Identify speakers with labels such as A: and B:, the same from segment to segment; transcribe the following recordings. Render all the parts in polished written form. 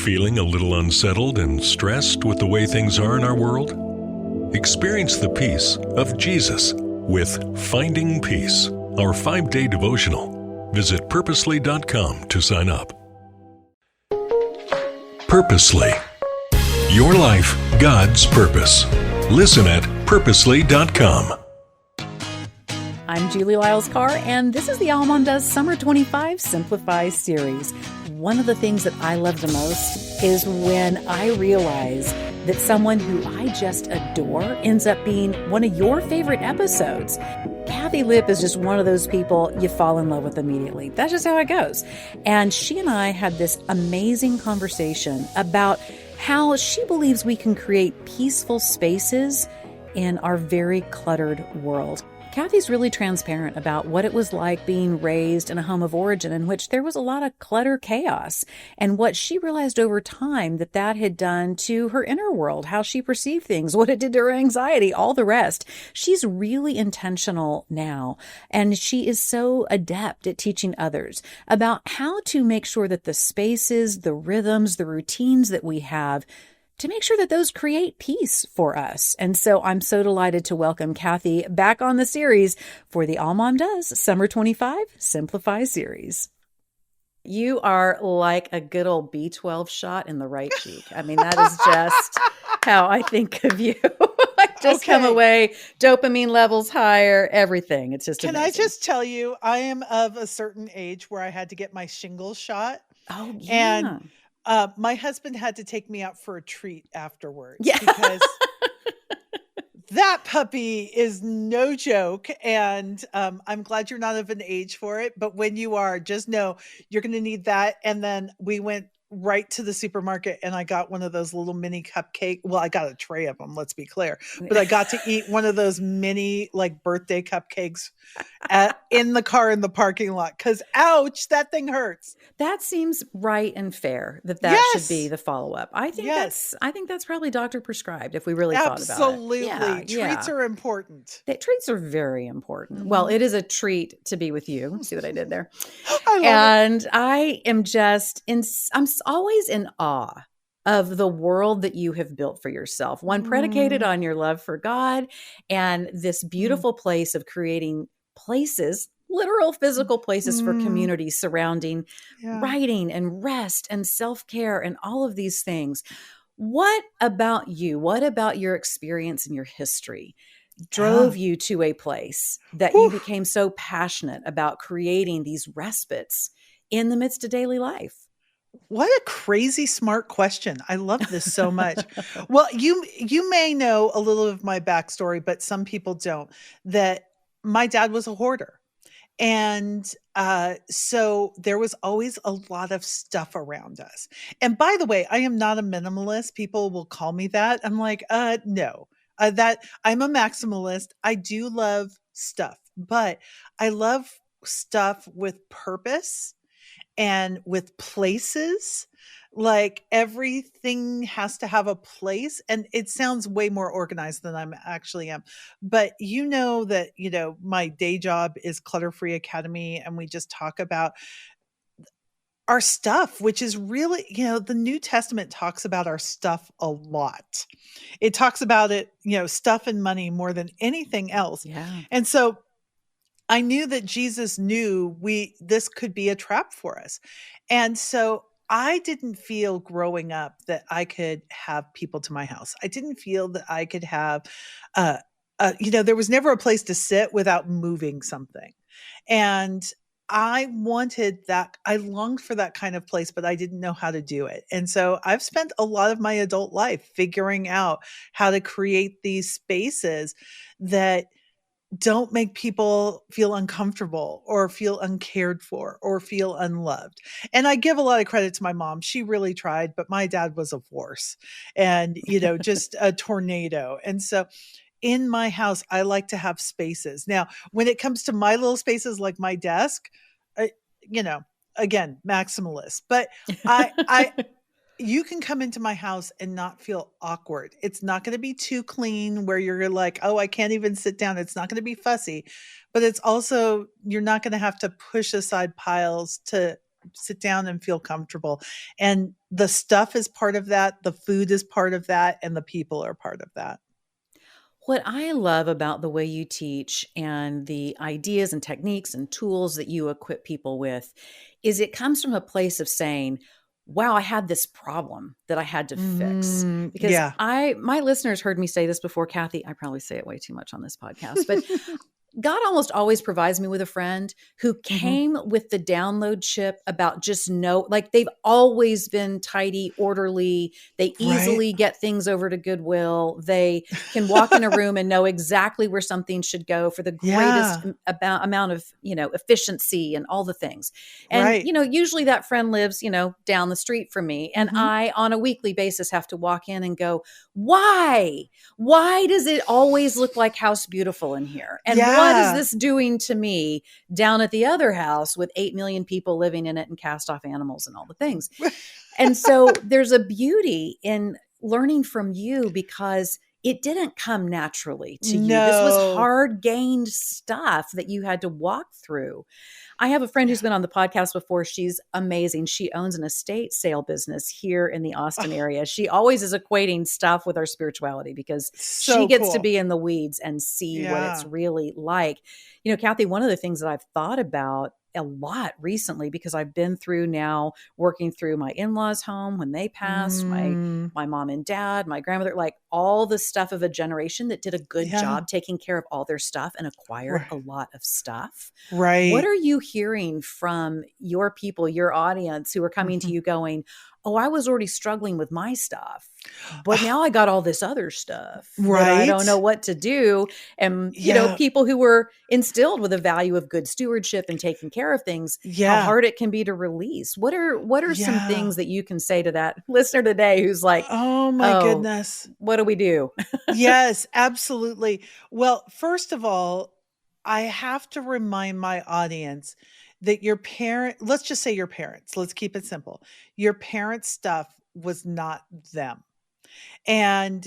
A: Feeling a little unsettled and stressed with the way things are in our world? Experience the peace of Jesus with Finding Peace, our 5-day devotional. Visit purposely.com to sign up. Purposely. Your life, God's purpose. Listen at purposely.com.
B: I'm Julie Lyles Carr, and this is the AllMomDoes Summer 25 Simplify series. One of the things that I love the most is when I realize that someone who I just adore ends up being one of your favorite episodes. Kathi Lipp is just one of those people you fall in love with immediately. That's just how it goes. And she and I had this amazing conversation about how she believes we can create peaceful spaces in our very cluttered world. Kathy's really transparent about what it was like being raised in a home of origin in which there was a lot of clutter chaos, and what she realized over time that had done to her inner world, how she perceived things, what it did to her anxiety, all the rest. She's really intentional now, and she is so adept at teaching others about how to make sure that the spaces, the rhythms, the routines that we have, to make sure that those create peace for us. And so I'm so delighted to welcome Kathi back on the series for the AllMomDoes Summer 25 Simplify series. You are like a good old B12 shot in the right cheek. I mean, that is just how I think of you. I just come away, dopamine levels higher, everything. It's just amazing.
C: Can I just tell you, I am of a certain age where I had to get my shingles shot.
B: Oh, yeah.
C: And my husband had to take me out for a treat afterwards.
B: Yeah.
C: Because that puppy is no joke. And I'm glad you're not of an age for it. But when you are, just know you're going to need that. And then we went right to the supermarket and I got one of those little mini cupcake. Well, I got a tray of them, let's be clear. But I got to eat one of those mini like birthday cupcakes in the car in the parking lot. Because ouch, that thing hurts.
B: That seems right and fair that should be the follow-up. I think that's probably doctor prescribed if we really thought about it.
C: Absolutely. Treats are important.
B: Treats are very important. Mm-hmm. Well, it is a treat to be with you. See what I did there? I am I'm always in awe of the world that you have built for yourself, one predicated on your love for God and this beautiful place of creating places, literal physical places for community surrounding writing and rest and self-care and all of these things. What about you? What about your experience and your history drove you to a place that you became so passionate about creating these respites in the midst of daily life?
C: What a crazy smart question. I love this so much. Well, you may know a little of my backstory, but some people don't, that my dad was a hoarder. And so there was always a lot of stuff around us. And by the way, I am not a minimalist. People will call me that. I'm like, no, that I'm a maximalist. I do love stuff, but I love stuff with purpose and with places. Like everything has to have a place, and it sounds way more organized than I'm actually am. But you know that, my day job is Clutter Free Academy, and we just talk about our stuff, which is really, the New Testament talks about our stuff a lot. It talks about it, stuff and money more than anything else.
B: Yeah.
C: And so I knew that Jesus knew this could be a trap for us. And so I didn't feel growing up that I could have people to my house. I didn't feel that I could have, there was never a place to sit without moving something. And I wanted that. I longed for that kind of place, but I didn't know how to do it. And so I've spent a lot of my adult life figuring out how to create these spaces that don't make people feel uncomfortable or feel uncared for or feel unloved. And I give a lot of credit to my mom. She really tried, but my dad was a force and, just a tornado. And so in my house, I like to have spaces. Now, when it comes to my little spaces, like my desk, again, maximalist, but you can come into my house and not feel awkward. It's not going to be too clean where you're like, oh, I can't even sit down. It's not going to be fussy, but it's also, you're not going to have to push aside piles to sit down and feel comfortable. And the stuff is part of that. The food is part of that. And the people are part of that.
B: What I love about the way you teach and the ideas and techniques and tools that you equip people with is it comes from a place of saying, wow, I had this problem that I had to fix. Because
C: Yeah.
B: my listeners heard me say this before, Kathi. I probably say it way too much on this podcast, but God almost always provides me with a friend who came with the download chip about just like they've always been tidy, orderly. They easily get things over to Goodwill. They can walk in a room and know exactly where something should go for the greatest amount of, efficiency and all the things. And, usually that friend lives, down the street from me. And I, on a weekly basis, have to walk in and go, why? Why does it always look like House Beautiful in here? And what is this doing to me down at the other house with 8 million people living in it and cast off animals and all the things? And so there's a beauty in learning from you because it didn't come naturally to you. This was hard gained stuff that you had to walk through. I have a friend who's been on the podcast before. She's amazing. She owns an estate sale business here in the Austin area. She always is equating stuff with our spirituality because she gets to be in the weeds and see what it's really like. Kathi, one of the things that I've thought about a lot recently, because I've been through now working through my in-laws' home when they passed, my mom and dad, my grandmother, like all the stuff of a generation that did a good job taking care of all their stuff and acquired a lot of stuff.
C: Right.
B: What are you hearing from your people, your audience who are coming to you going, oh, I was already struggling with my stuff, but now I got all this other stuff that I don't know what to do. And, people who were instilled with a value of good stewardship and taking care of things, how hard it can be to release. What are some things that you can say to that listener today who's like,
C: oh my goodness,
B: what do we do?
C: Yes, absolutely. Well, first of all, I have to remind my audience that let's just say your parents, let's keep it simple. Your parents' stuff was not them. And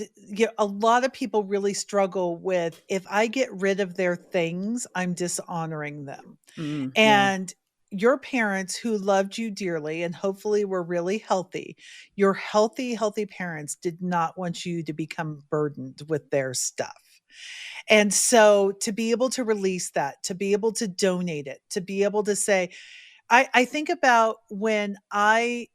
C: a lot of people really struggle with, if I get rid of their things, I'm dishonoring them. And your parents who loved you dearly and hopefully were really healthy, your healthy parents did not want you to become burdened with their stuff. And so to be able to release that, to be able to donate it, to be able to say, I think about when I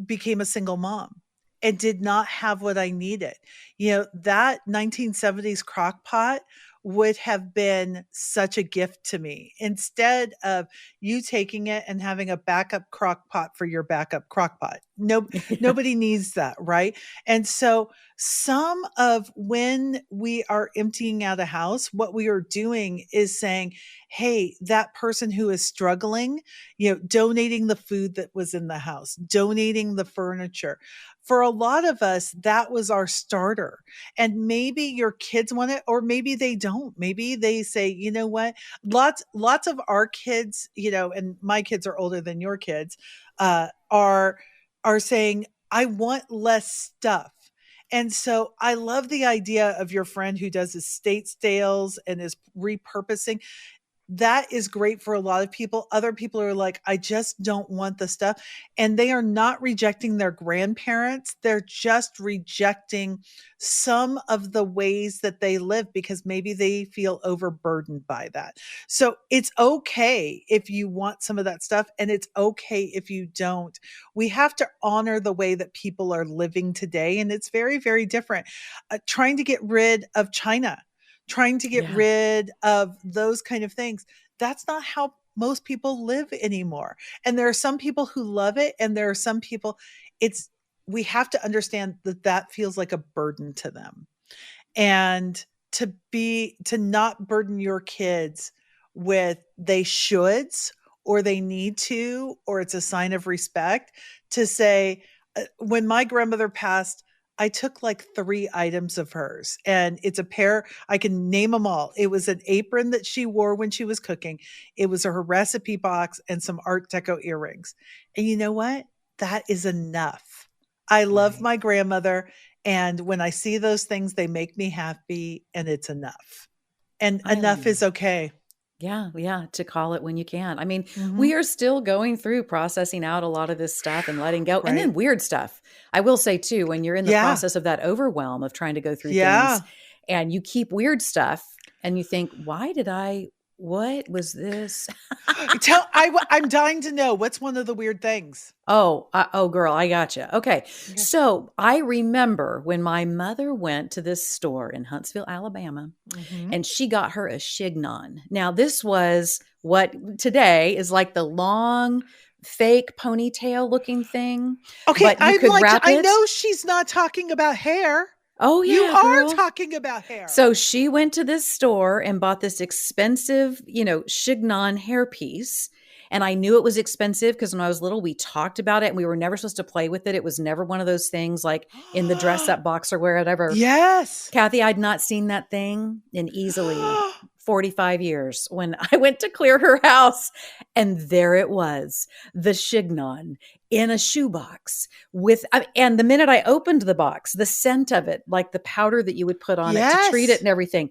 C: became a single mom and did not have what I needed. That 1970s crock pot would have been such a gift to me, instead of you taking it and having a backup crock pot for your backup crock pot. Nobody needs that, right? And so some of when we are emptying out a house, what we are doing is saying, hey, that person who is struggling, donating the food that was in the house, donating the furniture. For a lot of us, that was our starter. And maybe your kids want it, or maybe they don't. Maybe they say, you know what? Lots of our kids, and my kids are older than your kids, are saying, I want less stuff. And so I love the idea of your friend who does estate sales and is repurposing. That is great for a lot of people. Other people are like, I just don't want the stuff. And they are not rejecting their grandparents. They're just rejecting some of the ways that they live because maybe they feel overburdened by that. So it's okay if you want some of that stuff, and it's okay if you don't. We have to honor the way that people are living today. And it's very, very different. Trying to get rid of China, trying to get rid of those kind of things. That's not how most people live anymore. And there are some people who love it. And there are some people, we have to understand that feels like a burden to them. And to not burden your kids with they shoulds or they need to, or it's a sign of respect to say, when my grandmother passed, I took like 3 items of hers, and it's a pair. I can name them all. It was an apron that she wore when she was cooking. It was her recipe box and some Art Deco earrings. And you know what? That is enough. I love my grandmother. And when I see those things, they make me happy, and it's enough. And enough is okay.
B: Yeah, yeah, to call it when you can. I mean,
C: Hmm.
B: we are still going through processing out a lot of this stuff and letting go, and
C: Right.
B: then weird stuff. I will say too, when you're in the
C: Yeah.
B: process of that overwhelm of trying to go through things
C: Yeah.
B: and you keep weird stuff and you think, what was this?
C: I'm dying to know what's one of the weird things.
B: Oh, girl, I gotcha. Okay.
C: Okay.
B: So I remember when my mother went to this store in Huntsville, Alabama,
C: Hmm.
B: and she got her a chignon. Now, this was what today is like the long, fake ponytail looking thing,
C: Okay,
B: but you could wrap
C: I
B: it.
C: know she's not talking about hair.
B: Oh,
C: You
B: yeah,
C: are
B: girl.
C: talking about hair.
B: So she went to this store and bought this expensive, chignon hairpiece. And I knew it was expensive because when I was little, we talked about it and we were never supposed to play with it. It was never one of those things like in the dress up box or wherever.
C: Yes.
B: Kathy, I'd not seen that thing in easily 45 years when I went to clear her house. And there it was, the chignon in a shoebox and the minute I opened the box, the scent of it, like the powder that you would put on it to treat it
C: Yes.
B: and everything.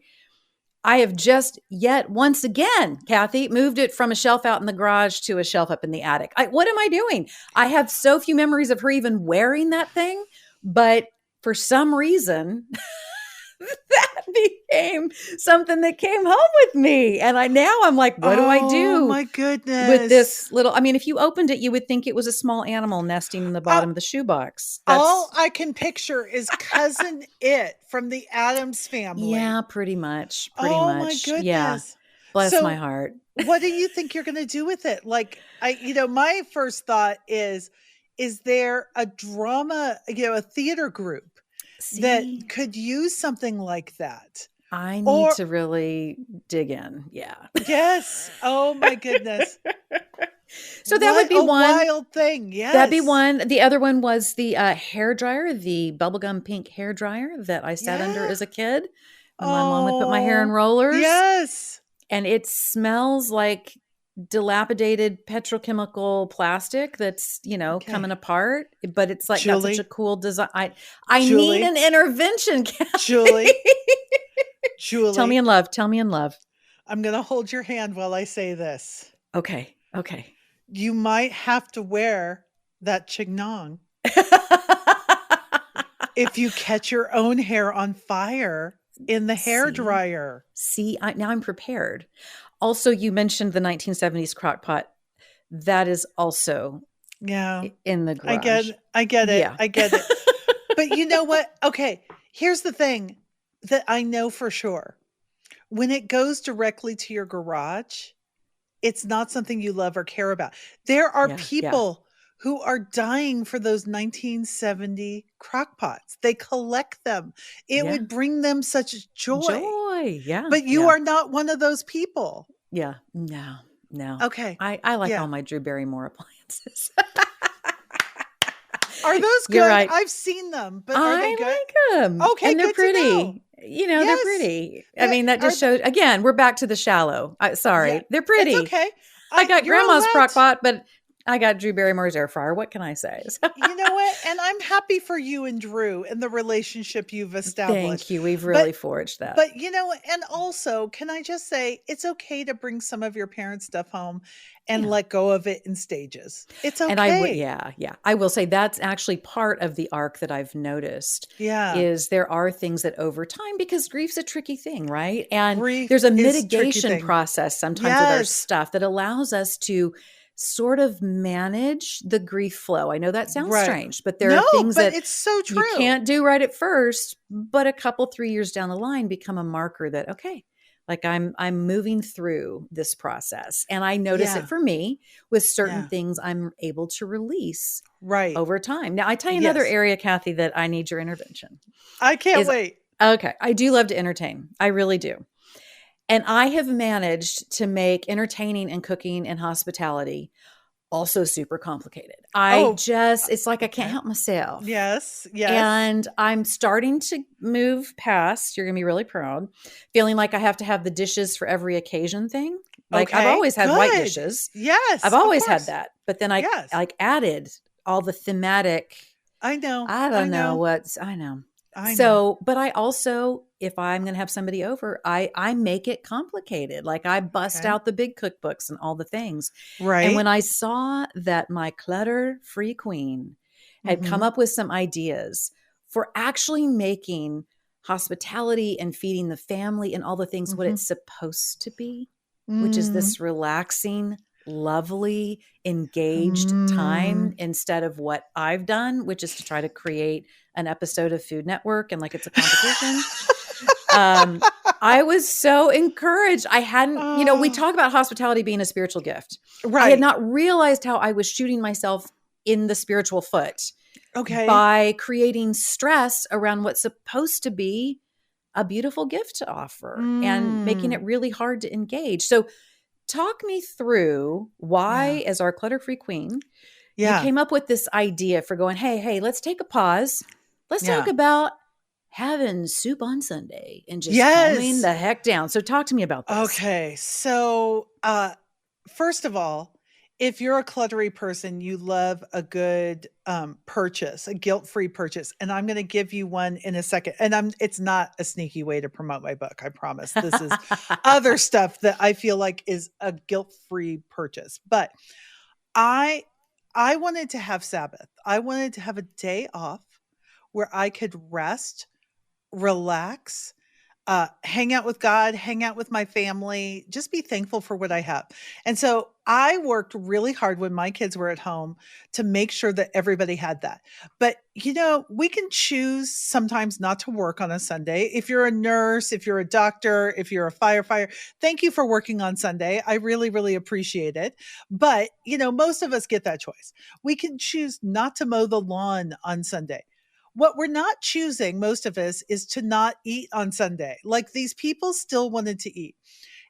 B: I have just yet once again, Kathy, moved it from a shelf out in the garage to a shelf up in the attic. What am I doing? I have so few memories of her even wearing that thing, but for some reason, that became something that came home with me. And I'm like, what do I
C: Oh
B: do
C: my
B: with
C: goodness.
B: this little? I mean, if you opened it, you would think it was a small animal nesting in the
C: Uh,
B: bottom of the shoebox.
C: all
B: That's,
C: I can picture is cousin It from the Addams
B: yeah,
C: family.
B: pretty much. Pretty
C: Oh my
B: much. Yeah.
C: goodness.
B: Bless my
C: So
B: heart.
C: what do you think you're going to do with it? Like my first thought is there a drama, a theater group that
B: See,
C: could use something like that?
B: I need
C: Or
B: to really dig in. Yeah.
C: yes. Oh my goodness.
B: So that would
C: What
B: be
C: a
B: one.
C: wild thing.
B: That'd be
C: Yes.
B: one. The other one was the hair dryer, the bubblegum pink hair dryer that I sat under
C: Yeah.
B: as a kid when my mom would put my hair in
C: Oh,
B: rollers.
C: yes.
B: And it smells like dilapidated petrochemical plastic that's, coming
C: Okay.
B: apart. But it's like got such a
C: Julie,
B: cool design. I need
C: Julie,
B: an intervention, Kathy.
C: Julie,
B: Tell me
C: Julie.
B: in love. Tell me in love.
C: I'm going to hold your hand while I say this.
B: Okay. Okay.
C: You might have to wear that chignon if you catch your own hair on fire in the hair
B: See,
C: dryer.
B: now I'm prepared. Also, you mentioned the 1970s crock pot. That is also
C: Yeah.
B: in the garage.
C: I get it.
B: Yeah.
C: I get it. But you know what? Okay, here's the thing that I know for sure. When it goes directly to your garage, it's not something you love or care about. There are
B: Yeah. Yeah.
C: people who are dying for those 1970 crock pots. They collect them. It
B: Yeah.
C: would bring them such joy.
B: Joy. Yeah.
C: But you
B: Yeah.
C: are not one of those people.
B: Yeah. No. No.
C: Okay.
B: I like
C: Yeah.
B: all my Drew Barrymore appliances.
C: Are those
B: You're
C: good?
B: right.
C: I've seen them, but are they
B: I
C: good?
B: like them.
C: Okay,
B: And they're
C: good to know.
B: pretty. They're
C: Yes.
B: pretty. I mean, that
C: Are
B: just shows, again, we're back to the shallow.
C: yeah.
B: Sorry. They're
C: It's
B: pretty.
C: okay.
B: I got
C: You're
B: grandma's
C: allowed
B: crock pot, but I got Drew Barrymore's air fryer. What can I say?
C: you know what? And I'm happy for you and Drew and the relationship you've established.
B: Thank you. We've
C: But
B: really forged that.
C: but and also, can I just say it's okay to bring some of your parents' stuff home and
B: Yeah.
C: let go of it in stages. It's okay.
B: And I would, yeah. I will say that's actually part of the arc that I've noticed
C: Yeah.
B: is there are things that over time, because grief's a tricky thing, right? And
C: Grief
B: there's a
C: is a tricky
B: mitigation
C: thing.
B: process sometimes with our
C: Yes.
B: stuff that allows us to sort of manage the grief flow. I know that sounds
C: Right.
B: strange, but there
C: No,
B: are things
C: but
B: that
C: it's so true.
B: you can't do right at first, but a couple, 3 years down the line become a marker that, okay, like I'm moving through this process. And I notice
C: Yeah.
B: it for me with certain
C: Yeah.
B: things I'm able to release
C: Right.
B: over time. Now, I tell you another
C: Yes.
B: area, Kathy, that I need your intervention.
C: I can't
B: is-
C: wait.
B: Okay. I do love to entertain. I really do. And I have managed to make entertaining and cooking and hospitality also super complicated.
C: Oh,
B: it's like I can't
C: okay.
B: help myself.
C: Yes. Yes.
B: And I'm starting to move past, you're going to be really proud, feeling like I have to have the dishes for every occasion thing. Like I've
C: Okay,
B: always had white
C: good.
B: dishes.
C: Yes.
B: I've
C: of
B: always had
C: course.
B: that. But then I
C: Yes.
B: like added all the thematic,
C: I know.
B: I don't know what's, I know.
C: I know.
B: So, but I also if I'm going to have somebody over, I make it complicated. Like I bust
C: Okay.
B: out the big cookbooks and all the things. And when
C: Right.
B: I saw that my clutter-free queen had come
C: Mhm.
B: up with some ideas for actually making hospitality and feeding the family and all the things what
C: Mhm.
B: it's supposed to be, which is
C: Mm.
B: this relaxing, lovely, engaged time
C: Mm.
B: instead of what I've done, which is to try to create an episode of Food Network and like it's a competition. I was so encouraged. I hadn't, we
C: Oh,
B: talk about hospitality being a spiritual gift. I had
C: right.
B: not realized how I was shooting myself in the spiritual foot
C: Okay.
B: by creating stress around what's supposed to be a beautiful gift to offer and making it
C: Mm.
B: really hard to engage. So, talk me through
C: Yeah.
B: why, as our clutter free queen, you
C: Yeah.
B: came up with this idea for going, hey, let's take a pause. Let's talk
C: Yeah.
B: about having soup on Sunday and just calming
C: Yes.
B: the heck down. So, talk to me about this.
C: Okay. So, first of all, if you're a cluttery person, you love a good purchase, a guilt-free purchase. And I'm going to give you one in a second. And it's not a sneaky way to promote my book, I promise. This is other stuff that I feel like is a guilt-free purchase. But I I wanted to have Sabbath. I wanted to have a day off where I could rest, relax, hang out with God, hang out with my family, just be thankful for what I have. And so I worked really hard when my kids were at home to make sure that everybody had that. But, we can choose sometimes not to work on a Sunday. If you're a nurse, if you're a doctor, if you're a firefighter, thank you for working on Sunday. I really, really appreciate it. But, most of us get that choice. We can choose not to mow the lawn on Sunday. What we're not choosing, most of us, is to not eat on Sunday. Like these people still wanted to eat.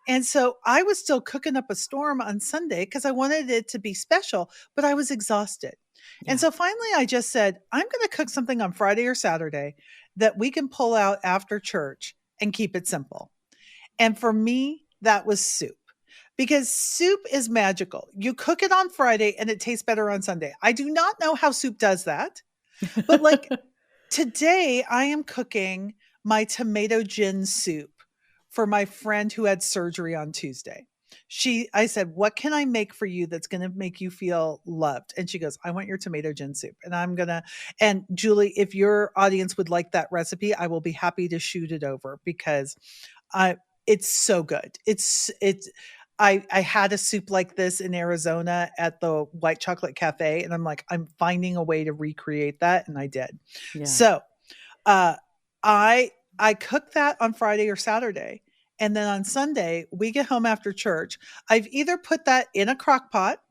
C: And so I was still cooking up a storm on Sunday because I wanted it to be special, but I was exhausted. And
B: Yeah.
C: so finally I just said, I'm going to cook something on Friday or Saturday that we can pull out after church and keep it simple. And for me, that was soup. Because soup is magical. You cook it on Friday and it tastes better on Sunday. I do not know how soup does that, but like today, I am cooking my tomato gin soup for my friend who had surgery on Tuesday. I said, what can I make for you that's going to make you feel loved? And she goes, I want your tomato gin soup. And Julie, if your audience would like that recipe, I will be happy to shoot it over because I, it's so good. I had a soup like this in Arizona at the White Chocolate Cafe, and I'm like, I'm finding a way to recreate that, and I did.
B: Yeah.
C: So, uh, I cook that on Friday or Saturday, and then on Sunday we get home after church. I've either put that in a crock pot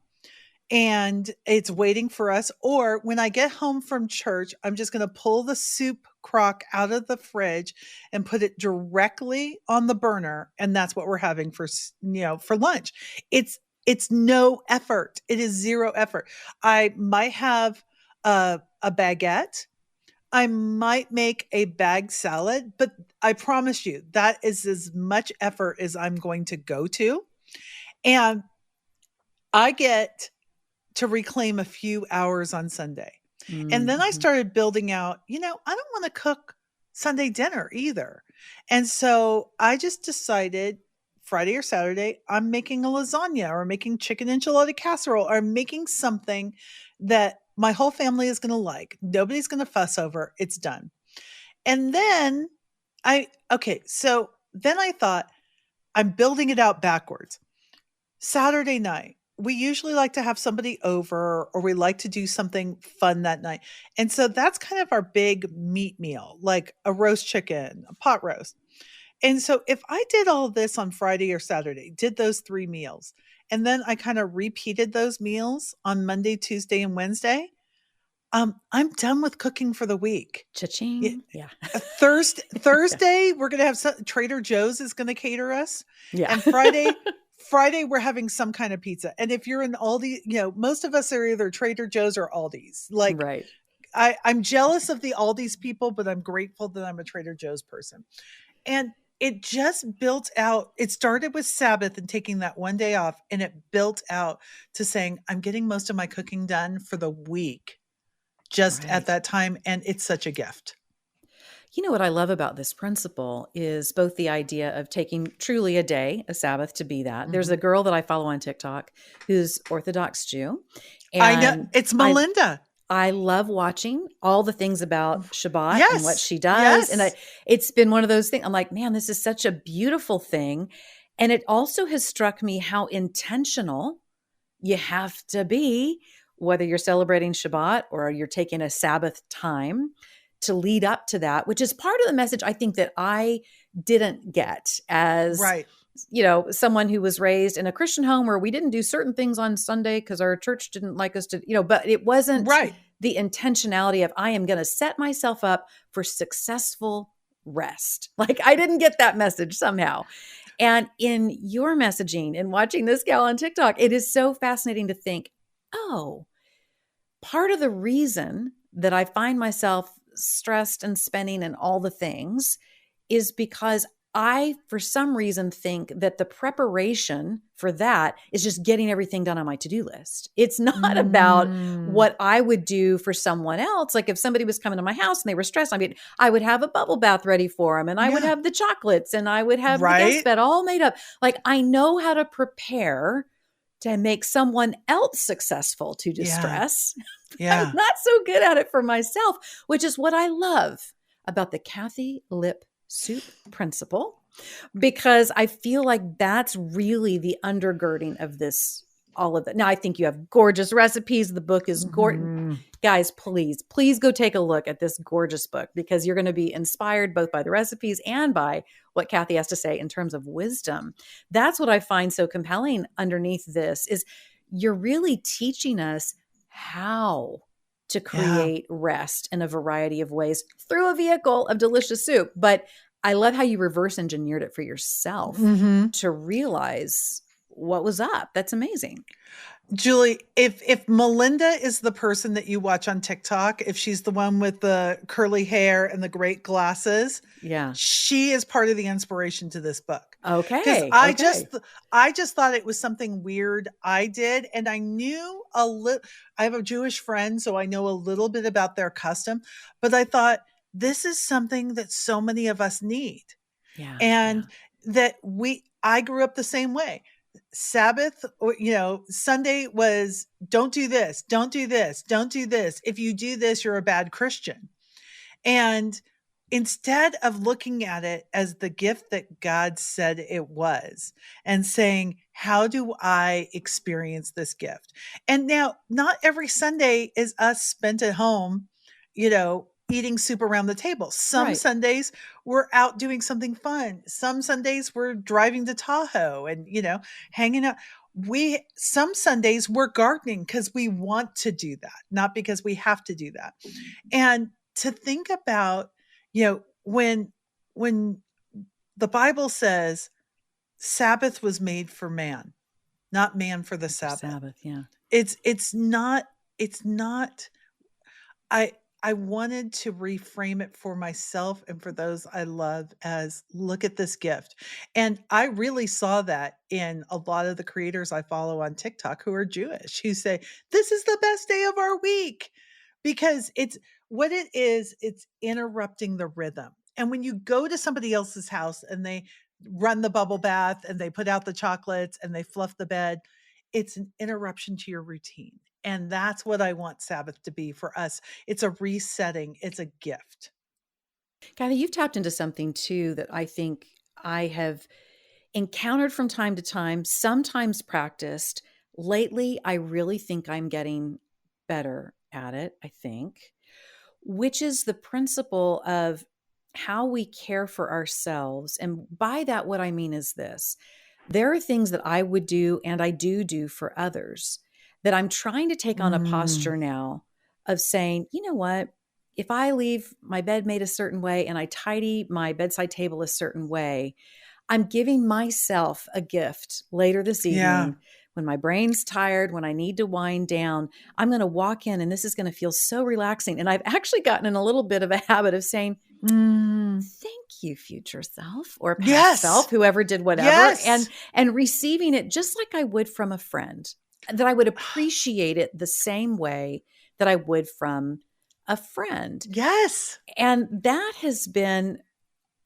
C: and it's waiting for us, or when I get home from church, I'm just going to pull the soup crock out of the fridge and put it directly on the burner, and that's what we're having for lunch. It's no effort. It is zero effort. I might have a baguette. I might make a bag salad, but I promise you that is as much effort as I'm going to go to. And I get to reclaim a few hours on Sunday. And then I
B: Mm-hmm.
C: started building out, I don't want to cook Sunday dinner either. And so I just decided Friday or Saturday, I'm making a lasagna or making chicken enchilada casserole or I'm making something that my whole family is going to like. Nobody's going to fuss over. It's done. And then so then I thought I'm building it out backwards. Saturday night, we usually like to have somebody over or we like to do something fun that night. And so that's kind of our big meat meal, like a roast chicken, a pot roast. And so if I did all of this on Friday or Saturday, did those 3 meals, and then I kind of repeated those meals on Monday, Tuesday, and Wednesday, I'm done with cooking for the week. Yeah,
B: Cha-ching. Yeah. Yeah.
C: Thursday, we're gonna have Trader Joe's is gonna cater us,
B: Yeah.
C: and Friday we're having some kind of pizza. And if you're in Aldi, most of us are either Trader Joe's or Aldi's. Like
B: Right.
C: I'm jealous of the Aldi's people, but I'm grateful that I'm a Trader Joe's person. And it just built out. It started with Sabbath and taking that one day off, and it built out to saying, I'm getting most of my cooking done for the week just at
B: Right.
C: that time. And it's such a gift.
B: You know what I love about this principle is both the idea of taking truly a day, a Sabbath, to be that. There's a girl that I follow on TikTok who's Orthodox Jew,
C: I know
B: and
C: it's Melinda.
B: I love watching all the things about Shabbat and what
C: Yes.
B: she does.
C: Yes.
B: And it's been one of those things. I'm like, man, this is such a beautiful thing. And it also has struck me how intentional you have to be, whether you're celebrating Shabbat or you're taking a Sabbath time to lead up to that, which is part of the message I think that I didn't get as,
C: Right.
B: someone who was raised in a Christian home where we didn't do certain things on Sunday because our church didn't like us to, but it wasn't
C: Right.
B: the intentionality of I am going to set myself up for successful rest. Like I didn't get that message somehow. And in your messaging and watching this gal on TikTok, it is so fascinating to think, oh, part of the reason that I find myself stressed and spinning and all the things is because I, for some reason, think that the preparation for that is just getting everything done on my to-do list. It's not about what I would do for someone else. Like if somebody was coming to my house and they were stressed, I would have a bubble bath ready for them, and I would have the chocolates, and I would have the guest bed all made up. Like I know how to prepare to make someone else successful to distress.
C: Yeah.
B: I'm not so good at it for myself, which is what I love about the Kathi Lipp soup principle, because I feel like that's really the undergirding of this, all of that. Now, I think you have gorgeous recipes. The book is gorgeous. Guys, please go take a look at this gorgeous book, because you're going to be inspired both by the recipes and by what Kathi has to say in terms of wisdom. That's what I find so compelling underneath this is you're really teaching us how to create rest in a variety of ways through a vehicle of delicious soup. But I love how you reverse engineered it for yourself to realize what was up. That's amazing.
C: Julie, if Melinda is the person that you watch on TikTok, if she's the one with the curly hair and the great glasses, she is part of the inspiration to this book.
B: Okay.
C: Because I just thought it was something weird I did, and I knew a little. I have a Jewish friend, so I know a little bit about their custom, but I thought this is something that so many of us need.
B: Yeah.
C: And that I grew up the same way. Sabbath, or Sunday was don't do this, don't do this, don't do this. If you do this, you're a bad Christian. And instead of looking at it as the gift that God said it was and saying, how do I experience this gift? And now not every Sunday is us spent at home, eating soup around the table. Some Sundays we're out doing something fun. Some Sundays we're driving to Tahoe and, hanging out. Some Sundays we're gardening because we want to do that, not because we have to do that. And to think about, when the Bible says Sabbath was made for man, not man for the Sabbath.
B: Yeah.
C: It's not, I wanted to reframe it for myself and for those I love as look at this gift. And I really saw that in a lot of the creators I follow on TikTok who are Jewish, who say, this is the best day of our week, because it's interrupting the rhythm. And when you go to somebody else's house and they run the bubble bath and they put out the chocolates and they fluff the bed, it's an interruption to your routine. And that's what I want Sabbath to be for us. It's a resetting. It's a gift.
B: Kathi, you've tapped into something too that I think I have encountered from time to time, sometimes practiced. Lately, I really think I'm getting better at it, which is the principle of how we care for ourselves. And by that, what I mean is this. There are things that I would do and I do for others that I'm trying to take on a posture now of saying, you know what, if I leave my bed made a certain way and I tidy my bedside table a certain way, I'm giving myself a gift later this evening when my brain's tired, when I need to wind down. I'm going to walk in and this is going to feel so relaxing. And I've actually gotten in a little bit of a habit of saying, thank you, future self or past self, whoever did whatever, and receiving it just like I would from a friend, that I would appreciate it the same way that I would from a friend.
C: Yes.
B: And that has been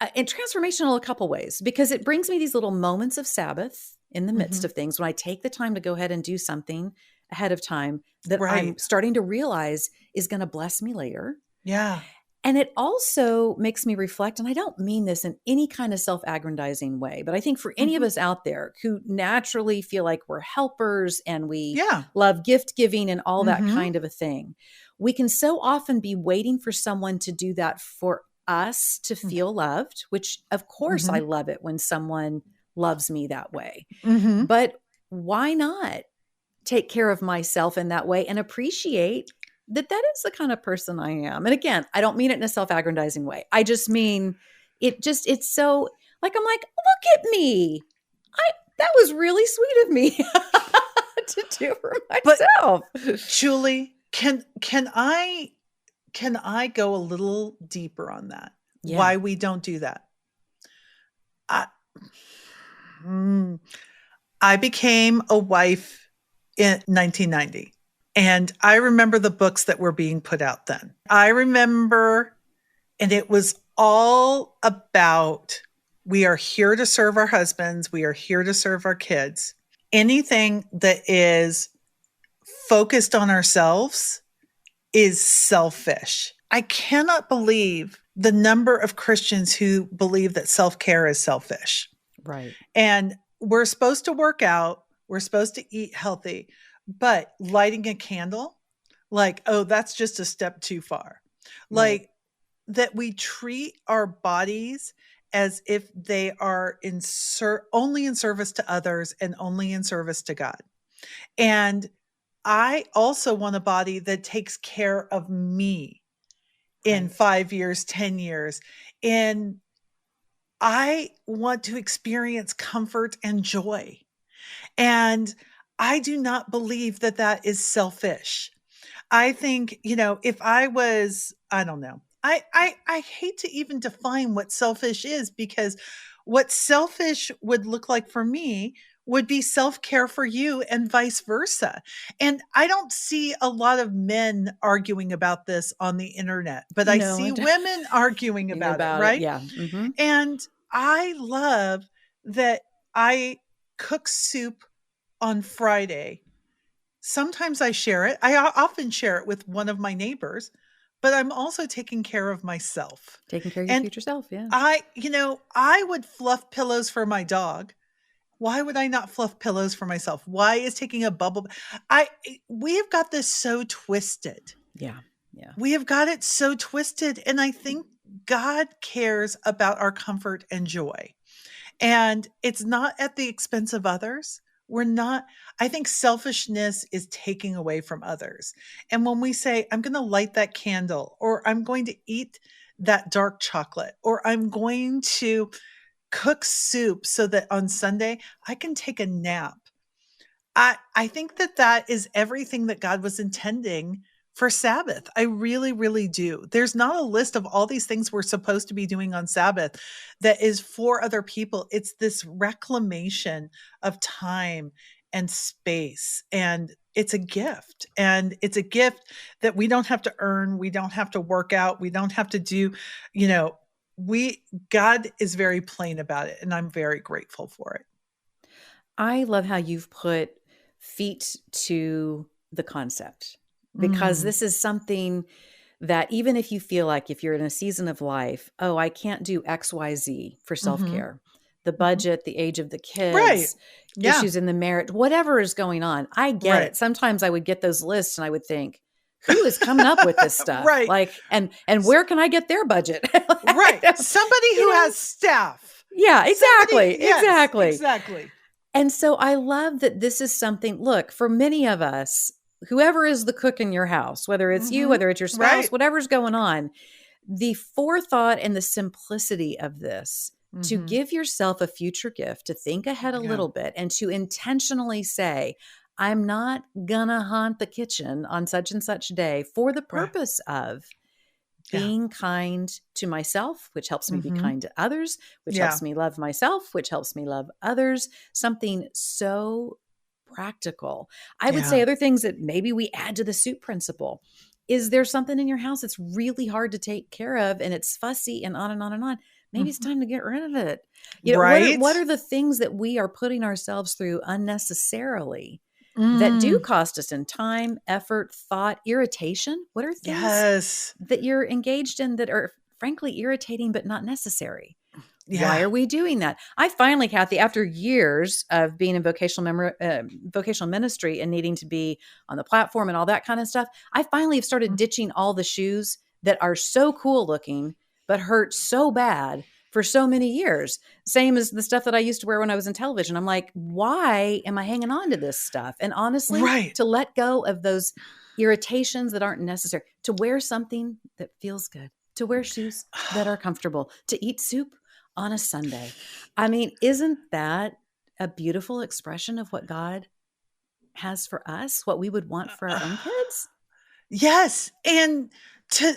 B: transformational a couple ways, because it brings me these little moments of Sabbath in the midst of things when I take the time to go ahead and do something ahead of time that I'm starting to realize is going to bless me later.
C: Yeah.
B: And it also makes me reflect, and I don't mean this in any kind of self-aggrandizing way, but I think for any of us out there who naturally feel like we're helpers and we love gift giving and all that kind of a thing, we can so often be waiting for someone to do that for us to feel loved, which of course I love it when someone loves me that way. But why not take care of myself in that way and appreciate that is the kind of person I am? And again, I don't mean it in a self-aggrandizing way. I just mean it's so like, I'm like, look at me. That was really sweet of me to do for myself.
C: But, Julie, can I go a little deeper on that? Yeah. Why we don't do that? I became a wife in 1990. And I remember the books that were being put out then. I remember, and it was all about, we are here to serve our husbands. We are here to serve our kids. Anything that is focused on ourselves is selfish. I cannot believe the number of Christians who believe that self-care is selfish.
B: Right.
C: And we're supposed to work out. We're supposed to eat healthy. But lighting a candle, like, oh, that's just a step too far. Like that we treat our bodies as if they are only in service to others and only in service to God. And I also want a body that takes care of me in 5 years, 10 years. And I want to experience comfort and joy. And I do not believe that is selfish. I think, if I was, I don't know, I hate to even define what selfish is, because what selfish would look like for me would be self-care for you and vice versa. And I don't see a lot of men arguing about this on the internet, but I see women arguing about it, right?
B: Yeah. Mm-hmm.
C: And I love that I cook soup on Friday. Sometimes I share it. I often share it with one of my neighbors, but I'm also taking care of myself.
B: Taking care of your future self, yeah.
C: I would fluff pillows for my dog. Why would I not fluff pillows for myself? Why is taking a bubble? We have got this so twisted.
B: Yeah. Yeah.
C: We have got it so twisted. And I think God cares about our comfort and joy. And it's not at the expense of others. I think selfishness is taking away from others. And when we say, I'm going to light that candle, or I'm going to eat that dark chocolate, or I'm going to cook soup so that on Sunday I can take a nap. I think that is everything that God was intending for Sabbath. I really, really do. There's not a list of all these things we're supposed to be doing on Sabbath that is for other people. It's this reclamation of time and space. And it's a gift. And it's a gift that we don't have to earn. We don't have to work out. We don't have to do, God is very plain about it. And I'm very grateful for it.
B: I love how you've put feet to the concept. Because this is something that even if you feel like, if you're in a season of life, oh, I can't do X, Y, Z for self-care, the budget, the age of the kids, issues in the marriage, whatever is going on, I get it. Sometimes I would get those lists and I would think, who is coming up with this stuff? Like, and where can I get their budget?
C: Somebody who has staff.
B: Yeah, exactly.
C: Exactly.
B: And so I love that this is something, look, for many of us, whoever is the cook in your house, whether it's you, whether it's your spouse, whatever's going on, the forethought and the simplicity of this to give yourself a future gift, to think ahead a little bit and to intentionally say, I'm not gonna haunt the kitchen on such and such day for the purpose of being kind to myself, which helps me be kind to others, which helps me love myself, which helps me love others. Something so practical. I would say other things that maybe we add to the soup principle. Is there something in your house that's really hard to take care of and it's fussy and on and on and on? Maybe it's time to get rid of it.
C: Right.
B: What are the things that we are putting ourselves through unnecessarily that do
C: Mm,
B: cost us in time, effort, thought, irritation? What are things
C: yes.
B: that you're engaged in that are frankly irritating but not necessary? Why
C: Yeah.
B: are we doing that? I finally, Kathy, after years of being in vocational ministry and needing to be on the platform and all that kind of stuff, I finally have started ditching all the shoes that are so cool looking but hurt so bad for so many years. Same as the stuff that I used to wear when I was in television. I'm like, why am I hanging on to this stuff? And honestly,
C: Right.
B: to let go of those irritations that aren't necessary, to wear something that feels good, to wear shoes that are comfortable, to eat soup on a Sunday. I mean, isn't that a beautiful expression of what God has for us, what we would want for our own kids?
C: Yes. And to,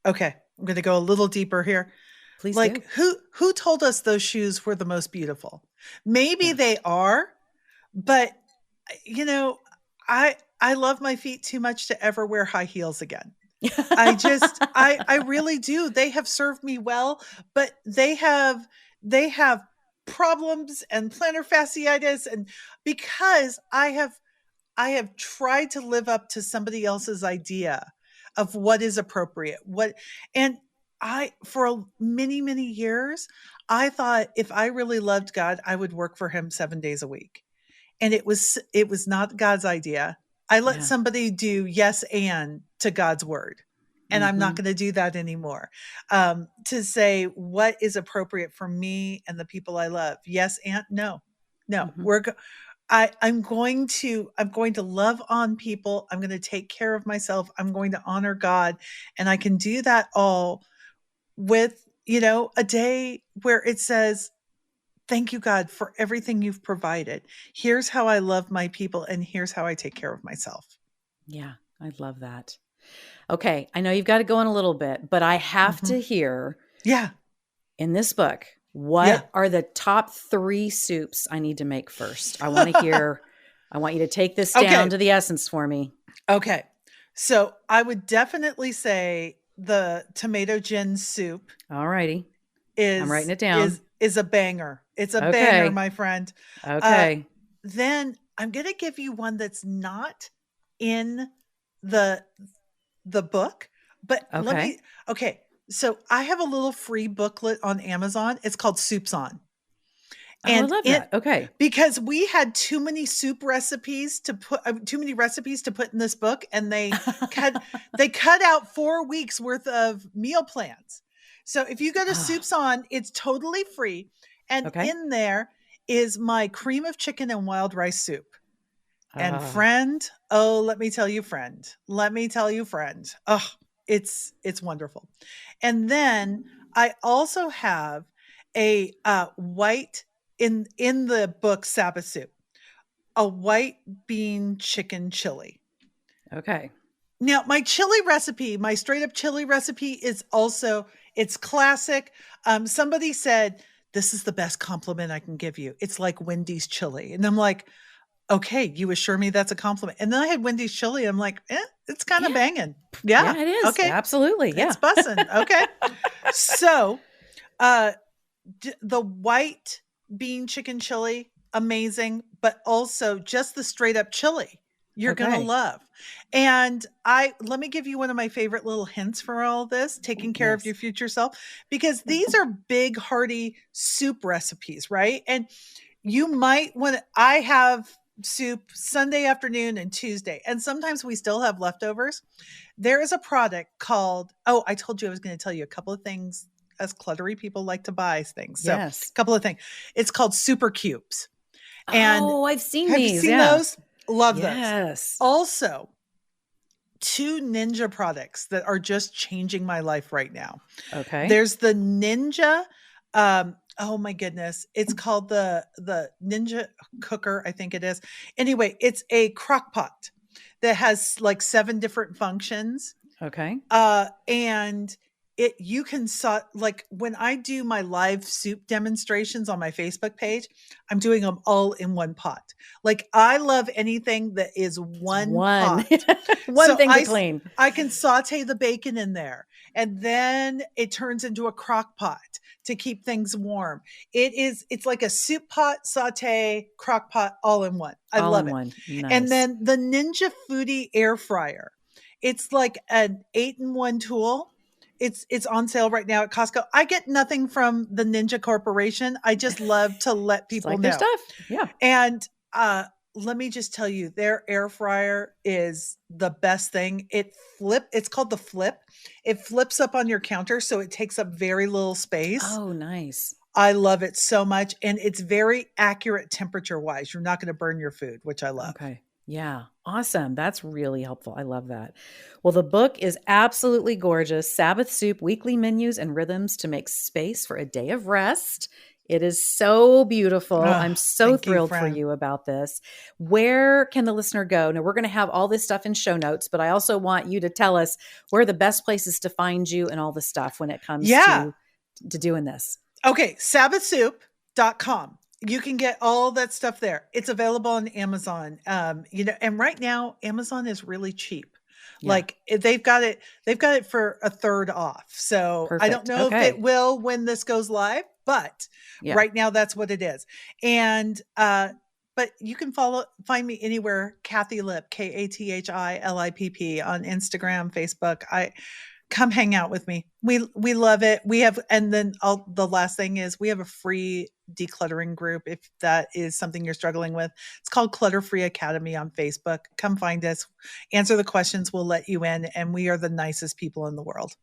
C: okay, I'm going to go a little deeper here.
B: Please do.
C: Like who told us those shoes were the most beautiful? Maybe
B: Yeah.
C: they are, but you know, I love my feet too much to ever wear high heels again. I really do. They have served me well, but they have problems and plantar fasciitis, and because I have tried to live up to somebody else's idea of what is appropriate. And for many, many years, I thought if I really loved God, I would work for him 7 days a week. And it was not God's idea. I let
B: Yeah.
C: somebody do yes and to God's word. And I'm not
B: Mhm.
C: going to do that anymore. To say what is appropriate for me and the people I love. Yes and no. No.
B: Mhm.
C: I'm going to love on people. I'm going to take care of myself. I'm going to honor God. And I can do that all with, a day where it says, thank you, God, for everything you've provided. Here's how I love my people, and here's how I take care of myself.
B: Yeah, I love that. Okay, I know you've got to go in a little bit, but I have
C: Mhm.
B: to hear
C: Yeah.
B: in this book,
C: Yeah.
B: what are the top 3 soups I need to make first? I want to hear, I want you to take this down
C: Okay.
B: to the essence for me.
C: Okay. So I would definitely say the tomato gin soup
B: All righty. I'm writing
C: is
B: it down.
C: is is a banger. It's a banger,
B: Okay.
C: my friend. Uh,
B: Okay.
C: then I'm going to give you one that's not in the the book, but
B: Okay.
C: okay. So I have a little free booklet on Amazon. It's called Soups On.
B: Oh, I
C: And
B: love that. Okay.
C: because we had too many recipes to put in this book, and cut they cut out 4 weeks worth of meal plans. So if you go to
B: Ah,
C: Soups On, it's totally free, and
B: okay.
C: in there is my cream of chicken and wild rice soup. And
B: Ah,
C: friend, let me tell you, friend. Oh, it's wonderful. And then I also have a white in the book Sabbath soup, a white bean chicken chili.
B: okay.
C: Now, my straight up chili recipe it's classic. Somebody said, this is the best compliment I can give you. It's like Wendy's chili. And I'm like, okay, you assure me that's a compliment. And then I had Wendy's chili. I'm like, it's kind of
B: Yeah.
C: banging. Yeah.
B: Yeah, it is.
C: Okay.
B: Absolutely.
C: It's
B: Yeah.
C: bussin'. Okay. So, uh, the white bean chicken chili, amazing, but also just the straight up chili, you're going to
B: Okay.
C: love. And let me give you one of my favorite little hints for all this, taking care of your
B: Yes.
C: future self, because these are big, hearty soup recipes, right? And you might want I have soup Sunday afternoon and Tuesday, and sometimes we still have leftovers. There is a product called, oh, I told you I was going to tell you a couple of things. As cluttery people like to buy things. So, a
B: Yes.
C: couple of things. It's called Super Cubes. And
B: Oh, I've seen
C: have you
B: these.
C: seen
B: Yeah.
C: those? Love those.
B: Yes.
C: Also, 2 Ninja products that are just changing my life right now.
B: Okay.
C: There's the Ninja, oh my goodness, it's called the Ninja cooker, I think it is. Anyway, it's a crock pot that has like 7 different functions.
B: Okay.
C: And you can like when I do my live soup demonstrations on my Facebook page, I'm doing them all in one pot. Like I love anything that is one pot.
B: One thing to clean.
C: I can saute the bacon in there, and then it turns into a crock pot to keep things warm. It's like a soup pot, saute, crock pot, all in one. I love it.
B: Nice.
C: And then the Ninja Foodie air fryer. It's like an 8-in-1 tool. It's on sale right now at Costco. I get nothing from the Ninja Corporation. I just love to let people know
B: their stuff. Yeah.
C: And let me just tell you, their air fryer is the best thing. It's called the Flip. It flips up on your counter, so it takes up very little space.
B: Oh, nice.
C: I love it so much. And it's very accurate temperature wise. You're not going to burn your food, which I love.
B: Okay. Yeah. Awesome. That's really helpful. I love that. Well, the book is absolutely gorgeous. Sabbath Soup, Weekly Menus and Rhythms to Make Space for a Day of Rest. It is so beautiful. I'm so thrilled for you about this. Where can the listener go? Now, we're going to have all this stuff in show notes, but I also want you to tell us where are the best places to find you and all the stuff when it comes to doing this.
C: Okay. Sabbathsoup.com. You can get all that stuff there. It's available on Amazon. And right now Amazon is really cheap. Yeah. Like they've got it for a third off. So perfect. I don't know if it will when this goes live, but right now that's what it is. And, but you can find me anywhere, Kathi Lipp, Kathilipp on Instagram, Facebook. Come hang out with me. We love it. The last thing is we have a free decluttering group. If that is something you're struggling with, it's called Clutter Free Academy on Facebook. Come find us, answer the questions. We'll let you in. And we are the nicest people in the world.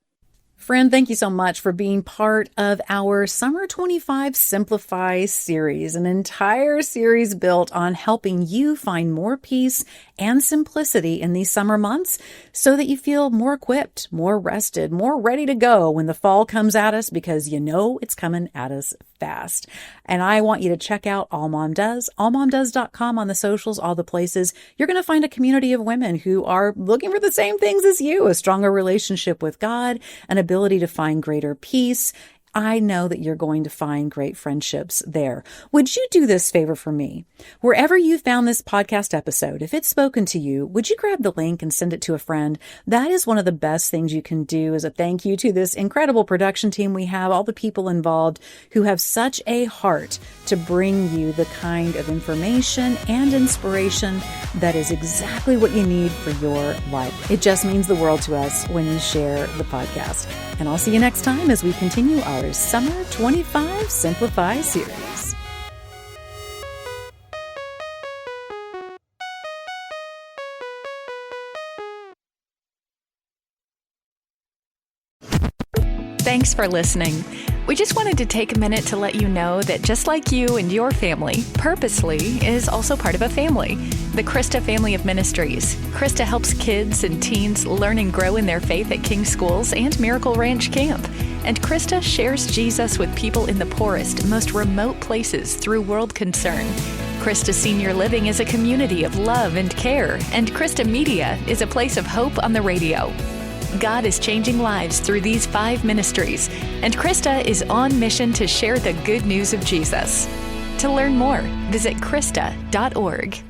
B: Friend, thank you so much for being part of our Summer 25 Simplify series, an entire series built on helping you find more peace and simplicity in these summer months so that you feel more equipped, more rested, more ready to go when the fall comes at us, because you know it's coming at us fast. And I want you to check out AllMomDoes, allmomdoes.com on the socials, all the places. You're going to find a community of women who are looking for the same things as you, a stronger relationship with God, an ability to find greater peace. I know that you're going to find great friendships there. Would you do this favor for me? Wherever you found this podcast episode, if it's spoken to you, would you grab the link and send it to a friend? That is one of the best things you can do as a thank you to this incredible production team we have, all the people involved who have such a heart to bring you the kind of information and inspiration that is exactly what you need for your life. It just means the world to us when you share the podcast. And I'll see you next time as we continue our Summer 25 Simplify series.
D: Thanks for listening. We just wanted to take a minute to let you know that just like you and your family, Purposely is also part of a family, the Krista Family of Ministries. Krista helps kids and teens learn and grow in their faith at King Schools and Miracle Ranch Camp. And Krista shares Jesus with people in the poorest, most remote places through World Concern. Krista Senior Living is a community of love and care, and Krista Media is a place of hope on the radio. God is changing lives through these 5 ministries, and Krista is on mission to share the good news of Jesus. To learn more, visit Krista.org.